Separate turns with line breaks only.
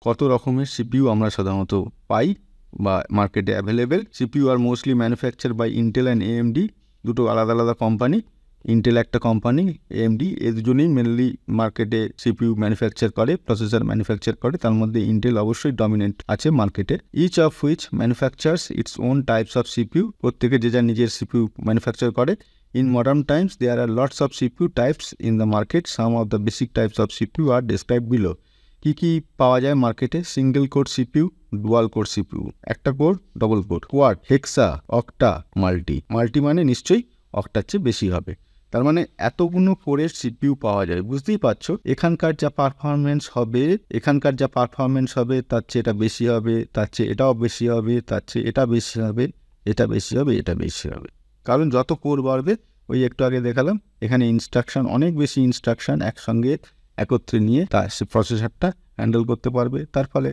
কত রকমের সিপিইউ আমরা সাধারণত পাই বা মার্কেটে অ্যাভেলেবেল। সিপিইউ আর mostly manufacture by Intel and AMD, দুটো আলাদা আলাদা কোম্পানি। ইন্টেল একটা কোম্পানি, এএমডি, এই দুজনেই মেনলি মার্কেটে সিপিইউ ম্যানুফ্যাকচার করে, প্রসেসর ম্যানুফ্যাকচার করে। তার মধ্যে ইন্টেল অবশ্যই ডমিনেন্ট আছে মার্কেটে। Each of which manufactures its own types of CPU, প্রত্যেকে যে যার নিজের সিপিইউ ম্যানুফ্যাকচার করে। In modern times, there are lots of CPU types in the market. Some of the basic types of CPU are described below. কি পাওয়া যায় মার্কেটে? Single core CPU, dual core CPU, একটা কোর, ডবল কোর, কোয়াড, হেক্সা, octa, multi. Multi মানে নিশ্চয়ই octa চেয়ে বেশি হবে। তার মানে এতগুলো কোরের সিপিইউ পাওয়া যায়। বুঝতেই পারছো এখানকার যা পারফরমেন্স হবে তার চেয়ে এটা বেশি হবে, তার চেয়ে এটাও বেশি হবে, তার চেয়ে এটা বেশি হবে, এটা বেশি হবে, এটা বেশি হবে। কারণ যত কোর বাড়বে, ওই একটু আগে দেখালাম এখানে ইনস্ট্রাকশন, অনেক বেশি ইনস্ট্রাকশন একসঙ্গে একত্রে নিয়ে তার সে প্রসেসরটা হ্যান্ডেল করতে পারবে। তার ফলে